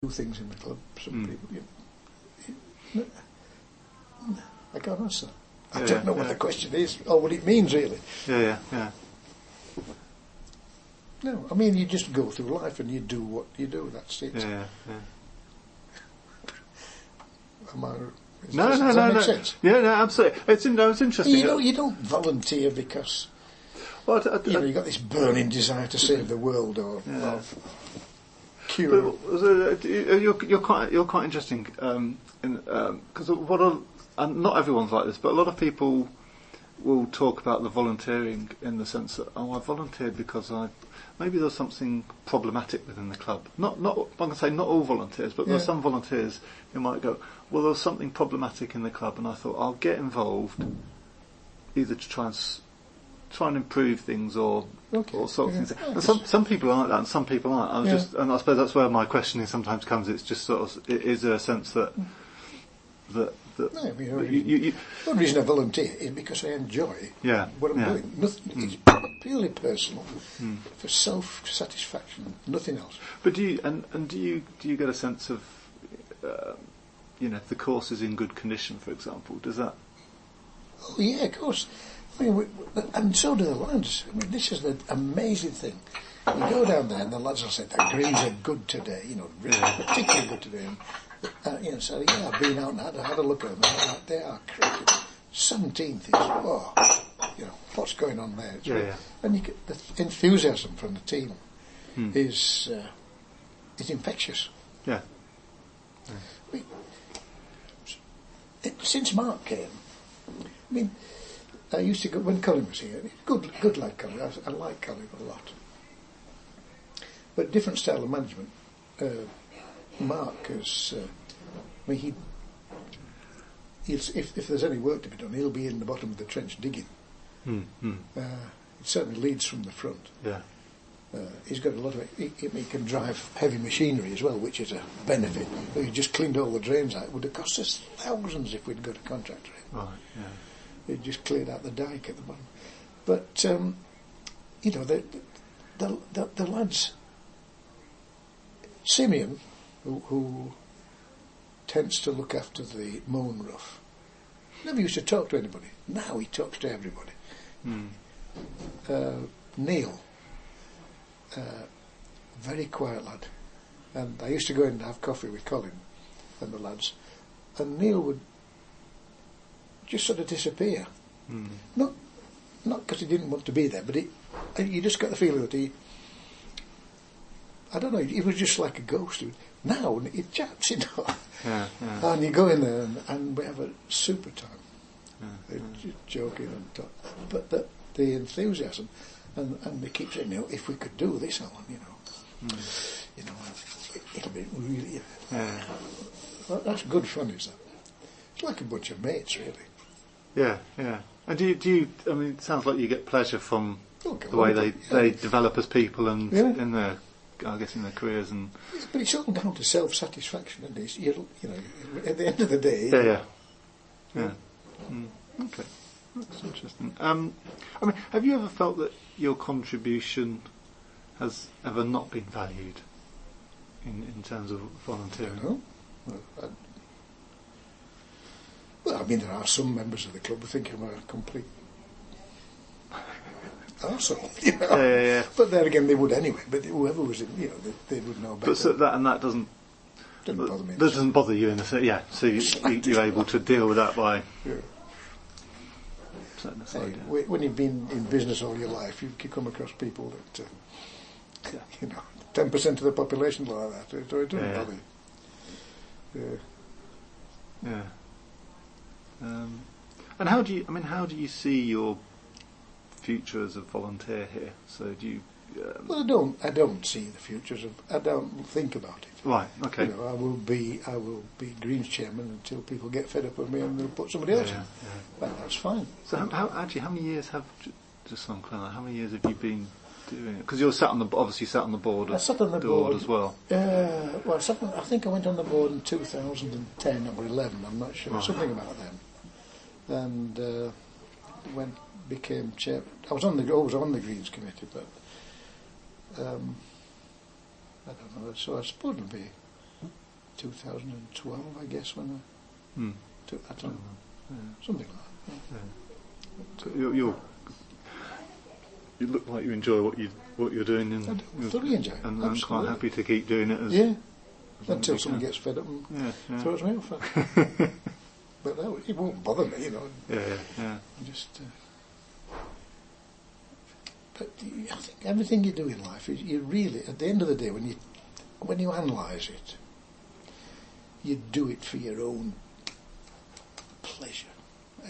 do things in the club. Some people, I can't answer. I don't know what the question is or what it means really. Yeah. No, I mean you just go through life and you do what you do. That's it. Yeah. Am I? No. Does that make sense? Yeah, no, absolutely. It's interesting. You don't volunteer because you've got this burning desire to save the world or cure. But, you're quite interesting because and not everyone's like this, but a lot of people will talk about the volunteering in the sense that I volunteered because maybe there's something problematic within the club. Not I can say not all volunteers, but there's some volunteers who might go, well, there's something problematic in the club, and I thought I'll get involved either to try and improve things or sort of things. And some people are like that, and some people aren't. And I suppose that's where my questioning sometimes comes. It's just sort of, is there a sense that the reason I volunteer is because I enjoy what I'm doing. Nothing, it's purely personal, for self-satisfaction, nothing else. But do you get a sense of, if the course is in good condition, for example? Does that? Oh yeah, of course. I mean, and so do the lads. I mean, this is the amazing thing. You go down there and the lads will say, the greens are good today, particularly good today. And, so I've been out and had a look at them. They are cracking. 17th is, what's going on there? And the enthusiasm from the team is infectious. Yeah. I mean, since Mark came, I mean, I used to go when Colin was here. Good lad, Colin. I like Colin a lot. But different style of management. Mark is. If there's any work to be done, he'll be in the bottom of the trench digging. It certainly leads from the front. Yeah. He's got a lot of. He can drive heavy machinery as well, which is a benefit. He just cleaned all the drains out. It would have cost us thousands if we'd got a contractor in. Right. Yeah. It just cleared out the dyke at the bottom. But the lads. Simeon, who tends to look after the moan rough, never used to talk to anybody. Now he talks to everybody. Neil, very quiet lad, and I used to go in and have coffee with Colin and the lads, and Neil would just sort of disappear. Not because he didn't want to be there, but you just got the feeling that he was just like a ghost. Now he chats, and you go in there and we have a super time. Just joking and talk. But the enthusiasm, and they keep saying, if we could do this, Alan, it'll be really. That's good fun, is that? It's like a bunch of mates, really. Yeah. And do you? I mean, it sounds like you get pleasure from the way they develop as people and in their, I guess, in their careers and. But it's all down to self-satisfaction, and it's at the end of the day. Yeah. Okay, that's interesting. I mean, have you ever felt that your contribution has ever not been valued in terms of volunteering? No. Well, I mean, there are some members of the club who think I'm a complete arsehole, Yeah. But there again, they would anyway. But whoever was in, they would know better. But so that doesn't bother me. That doesn't bother you in the sense, So you're able to deal with that by. Yeah. Hey, when you've been in business all your life, you come across people that 10% of the population like that. It doesn't bother you. Yeah. And how do you see your future as a volunteer here? So do you? Well, I don't see the future. I don't think about it. Right. Okay. I will be Greens chairman until people get fed up with me and they'll put somebody else in. But that's fine. So how many years have how many years have you been doing it? Because you're obviously sat on the board. I sat on the board as well. I think I went on the board in 2010 or 11. I'm not sure. Right. Something about then. And became chair. I was on the Greens committee, but I don't know. So I suppose it'll be 2012, I guess, when I Mm. took that on. Yeah. Something like that. Yeah. So you look like you enjoy what you're doing, I and do thoroughly enjoy it. and I'm quite Absolutely. happy to keep doing it. Yeah. as long Until as you someone can. gets fed up and Yeah. throws me off. But no, it won't bother me, you know. Yeah. Just. But I think everything you do in life, you really, at the end of the day, when you analyse it, you do it for your own pleasure,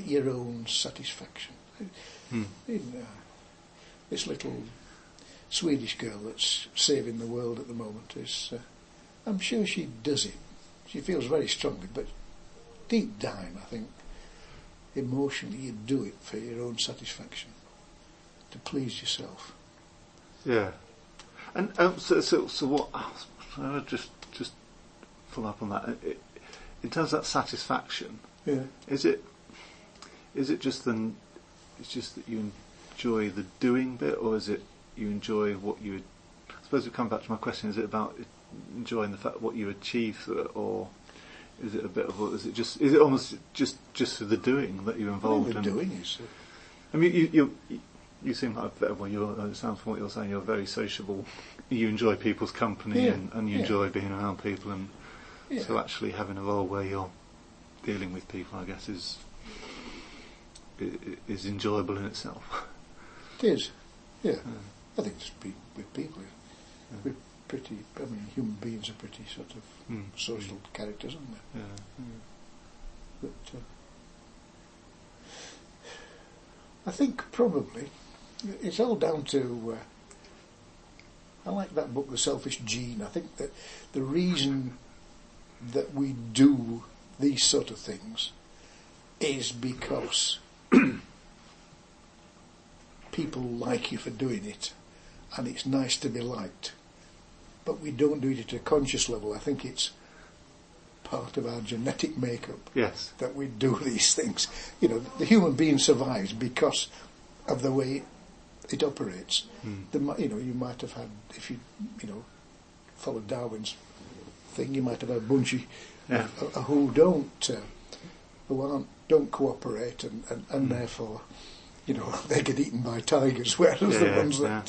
your own satisfaction. This little Swedish girl that's saving the world at the moment is, I'm sure she does it. She feels very strongly, but deep down, I think, emotionally, you do it for your own satisfaction, to please yourself. Yeah. And so what? I'll just follow up on that. In terms of that satisfaction, Yeah. is it just then? It's just that you enjoy the doing bit, or is it you enjoy what you? I suppose we come back to my question: is it about enjoying the fact what you achieve through it, or is it a bit of? Is it almost just for the doing that you're involved The in? doing is. I mean, you seem like it sounds from what you're saying, you're very sociable. You enjoy people's company, Yeah, and you yeah. enjoy being around people, and Yeah. so actually having a role where you're dealing with people, I guess, is enjoyable in itself. It is. Yeah. I think just be with people. We're pretty. I mean, human beings are pretty sort of social characters, aren't they? Yeah. But I think probably it's all down to. I like that book, The Selfish Gene. I think that the reason that we do these sort of things is because people like you for doing it, and it's nice to be liked. But we don't do it at a conscious level. I think it's part of our genetic makeup. Yes. That we do these things. You know, the human being survives because of the way it operates. You might have had, if you followed Darwin's thing, you might have had a bunch who don't cooperate, and therefore, they get eaten by tigers, whereas the ones that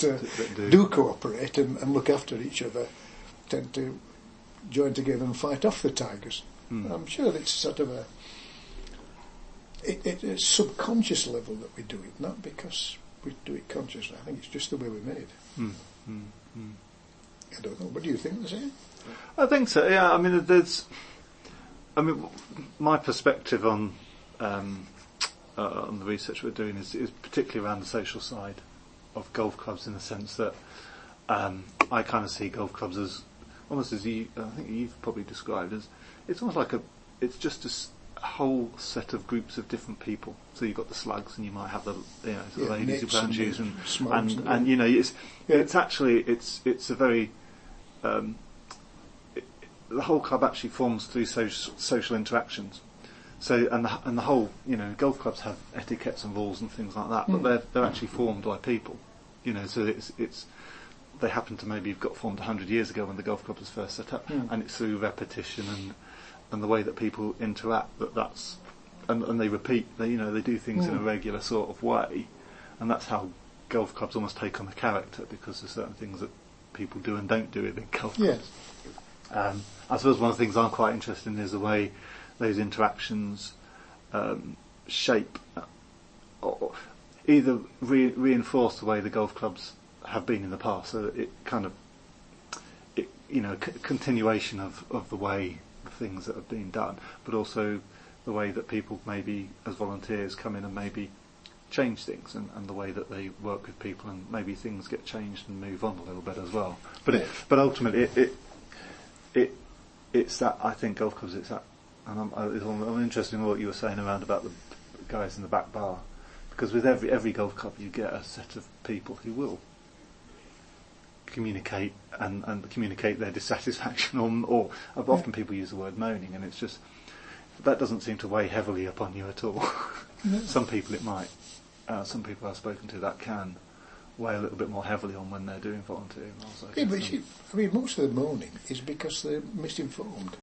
do cooperate and look after each other tend to join together and fight off the tigers. I'm sure it's sort of it's a subconscious level that we do it, not because we do it consciously. I think it's just the way we're made. I don't know. What do you think the same? I think so. Yeah. I mean, my perspective on the research we're doing is particularly around the social side of golf clubs, in the sense that I kind of see golf clubs as almost as I think you've probably described as, it's almost like it's just a whole set of groups of different people. So you've got the slugs, and you might have the ladies who brown shoes, and it's actually it's a very the whole club actually forms through social interactions. So and the whole golf clubs have etiquettes and rules and things like that, but they're actually formed by people. So it's they happen to maybe have got formed 100 years ago when the golf club was first set up, and it's through repetition and the way that people interact that's and they repeat. They do things in a regular sort of way, and that's how golf clubs almost take on the character, because there's certain things that people do and don't do within golf clubs. I suppose one of the things I'm quite interested in is the way those interactions shape or either reinforce the way the golf clubs have been in the past. So it kind of, continuation of the way the things that have been done, but also the way that people maybe as volunteers come in and maybe change things, and the way that they work with people, and maybe things get changed and move on a little bit as well. But ultimately it's that, I think golf clubs, it's that. And I'm interested in what you were saying around about the guys in the back bar, because with every golf club you get a set of people who will communicate and communicate their dissatisfaction, or often people use the word moaning, and it's just that doesn't seem to weigh heavily upon you at all. Some people it might. Some people I've spoken to, that can weigh a little bit more heavily on when they're doing volunteering. Also, but most of the moaning is because they're misinformed.